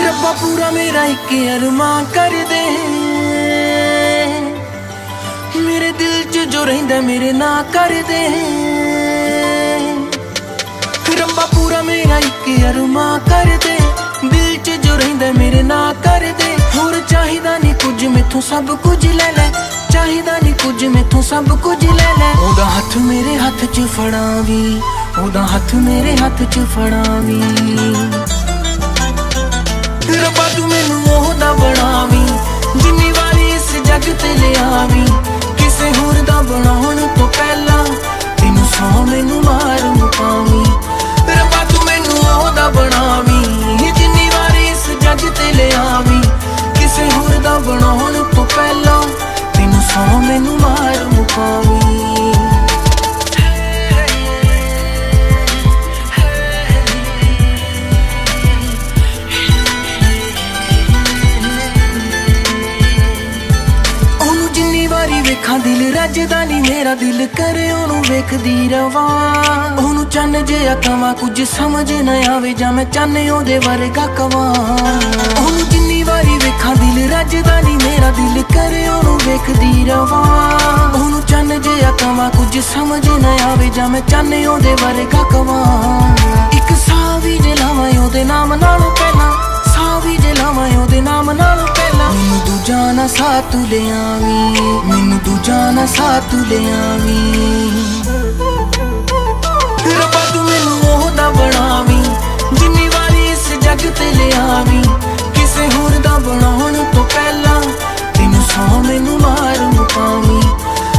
रब्बा पूरा मेरा एक अरमान कर दे, मेरे दिल च जो रहिंदा मेरे ना कर दे। रब्बा पूरा मेरा एक अरमान कर दे, दिल च जो रहिंदा मेरे ना कर दे। होर चाहिदा नहीं कुछ मैथों सब कुछ ले ले, चाहिदा नहीं कुछ मैथों सब कुछ ले ले। ओदा हथ मेरे हथ च फड़ावी, ओदा हथ मेरे हथ च फड़ावी। रब्बा तू मैनू ओहदा बनावी, जिन्नी वारी इस जग ते ले आवी। किसे होर दा बनाउण तो पहला तेनू सौ मैनू मार मुकावी। रब्बा तू मैनू ओहदा बनावी, जिन्नी वारी इस जग ते ले आवी। किसे होर दा बनाउण तो पहला तेनू सौ मैनू मार मुकावी। ਵੇਖਾਂ ਦਿਲ ਰੱਜਦਾ ਨੀ ਮੇਰਾ ਦਿਲ ਕਰੇ ਉਹਨੂੰ ਵੇਖਦੀ ਰਵਾਂ। ਉਹਨੂੰ ਚੰਨ ਜਿਹਾ ਕਵਾਂ ਕੁਝ ਸਮਝ ਨਾ ਆਵੇ, ਜਾਂ ਮੈਂ ਚੰਨ ਉਹਦੇ ਵਰਗਾ ਕਵਾਂ। ਉਹਨੂੰ ਜਿੰਨੀ ਵਾਰੀ ਵੇਖਾਂ ਦਿਲ ਰੱਜਦਾ ਨੀ ਮੇਰਾ ਦਿਲ ਕਰੇ ਉਹਨੂੰ ਵੇਖਦੀ ਰਵਾਂ। ਉਹਨੂੰ ਚੰਨ ਜਿਹਾ ਕਵਾਂ ਕੁਝ ਸਮਝ ਨਾ ਆਵੇ, ਜਾਂ ਮੈਂ ਚੰਨ ਉਹਦੇ ਵਰਗਾ ਕਵਾਂ। ਇੱਕ ਸਾਹ ਵੀ ਜੇ ਲਾਵਾਂ ਉਹਦੇ ਨਾਮ ਨਾਲੋਂ ਪਹਿਲਾਂ, ਸਾਹ ਵੀ ਜੇ ਲਾਵਾਂ ਉਹਦੇ ਨਾਮ ਨਾਲੋਂ ਪਹਿਲਾਂ। ਮੈਨੂੰ ਦੂਜਾ ਨਾ ਸਾਹ ਤੂੰ ਲੈ ਆਵੀਂ, ਮੈਨੂੰ ਦੂਜਾ ਨਾ ਸਾਹ ਤੂੰ ਲੈ ਆਵੀਂ। ਰੱਬਾ ਤੂੰ ਮੈਨੂੰ ਉਹਦਾ ਬਣਾਵੀਂ, ਜਿੰਨੀ ਵਾਰੀ ਇਸ ਜੱਗ ਤੇ ਲੈ ਆਵੀਂ। ਕਿਸੇ ਹੋਰ ਦਾ ਬਣਾਉਣ ਤੋਂ ਪਹਿਲਾਂ ਤੈਨੂੰ ਸੌ ਮੈਨੂੰ ਮਾਰ ਮੁਕਾਵੀਂ।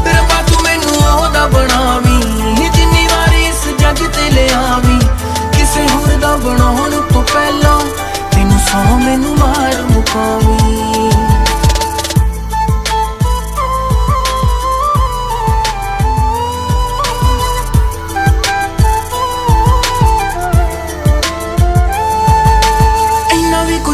ਰੱਬਾ ਤੂੰ ਮੈਨੂੰ ਉਹਦਾ ਬਣਾਵੀਂ, ਜਿੰਨੀ ਵਾਰੀ ਇਸ ਜੱਗ ਤੇ ਲੈ ਆਵੀਂ। ਕਿਸੇ ਹੋਰ ਦਾ ਬਣਾਉਣ ਤੋਂ ਪਹਿਲਾਂ ਤੈਨੂੰ ਸੌ ਮੈਨੂੰ ਮਾਰ ਮੁਕਾਵੀਂ।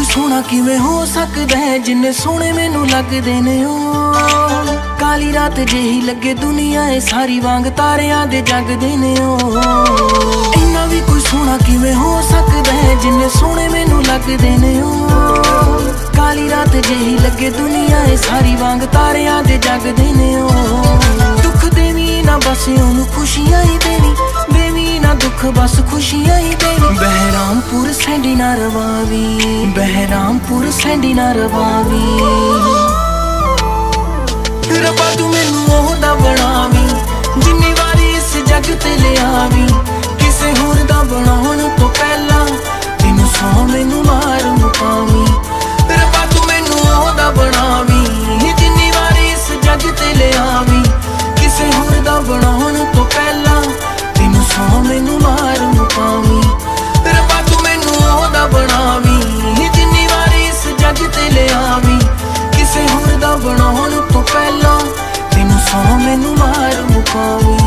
ਸੋਹਣਾ ਕਿਵੇਂ ਹੋ ਸਕਦਾ ਹੈ ਜਿੰਨੇ ਸੋਹਣੇ ਮੈਨੂੰ ਲੱਗਦੇ ਨੇ ਉਹ। ਕਾਲੀ ਰਾਤ ਜਿਹੀ ਲੱਗੇ ਦੁਨੀਆ ਏ ਸਾਰੀ ਵਾਂਗ ਤਾਰਿਆਂ ਦੇ ਜਗਦੇ ਨੇ ਉਹ। ਇੰਨਾ ਵੀ ਕੋਈ ਸੋਹਣਾ ਕਿਵੇਂ ਹੋ ਸਕਦਾ ਹੈ ਜਿੰਨੇ ਸੋਹਣੇ ਮੈਨੂੰ ਲੱਗਦੇ ਨੇ ਉਹ। ਕਾਲੀ ਰਾਤ ਜਿਹੀ ਲੱਗੇ ਦੁਨੀਆ ਏ ਸਾਰੀ ਵਾਂਗ ਤਾਰਿਆਂ ਦੇ ਜਗਦੇ ਨੇ ਉਹ। ਦੁੱਖ ਦੇਵੀਂ ਨਾ ਬਸ ਉਹਨੂੰ ਖੁਸ਼ੀਆਂ ਹੀ ਦੇਵੀਂ, ਦੇਵੀਂ ਨਾ ਦੁੱਖ ਬਸ ਖੁਸ਼ੀਆਂ ਹੀ ਦੇਵੀਂ। ਬਹਿਰਾਮਪੁਰ ਸੈਂਡੀ ਨਾ ਰਵਾਵੀ, ਬਹਿਰਾਮਪੁਰ ਸੈਂਡੀ ਨਾ ਰਵਾਵੀ। ਰੱਬਾ ਤੂੰ ਮੈਨੂੰ ਉਹਦਾ ਬਣਾਵੀਂ, ਜਿੰਨੀ ਵਾਰੀ ਇਸ ਜੱਗ ਤੇ ਲੈ ਆਵੀਂ। ਕਿਸੇ ਹੋਰ ਦਾ ਬਣਾਉਣ ਤੋਂ ਪਹਿਲਾਂ ਤੈਨੂੰ ਸੌ ਮੈਨੂੰ ਮਾਰ ਮੁਕਾਵੀਂ। ਰੱਬਾ ਤੂੰ ਮੈਨੂੰ ਉਹਦਾ ਬਣਾਵੀਂ, ਜਿੰਨੀ ਵਾਰੀ ਇਸ ਜੱਗ ਤੇ ਲੈ ਆਵੀਂ। ਕਿਸੇ ਹੋਰ ਦਾ ਬਣਾਉਣ ਤੋਂ ਪਹਿਲਾਂ ਤੈਨੂੰ ਸੌ ਮੈਨੂੰ ਮਾਰ ਮੁਕਾਵੀਂ। ਰੱਬਾ ਤੂੰ ਮੈਨੂੰ ਉਹਦਾ ਬਣਾਵੀਂ, ਜਿੰਨੀ ਵਾਰੀ ਇਸ ਜੱਗ ਤੇ ਲੈ ਆਵੀਂ। ਕਿਸੇ ਹੋਰ ਦਾ ਬਣਾਉਣ ਤੋਂ ਪਹਿਲਾਂ ਤੈਨੂੰ ਸੌ ਮੈਨੂੰ ਮਾਰ ਮੁਕਾਵੀਂ।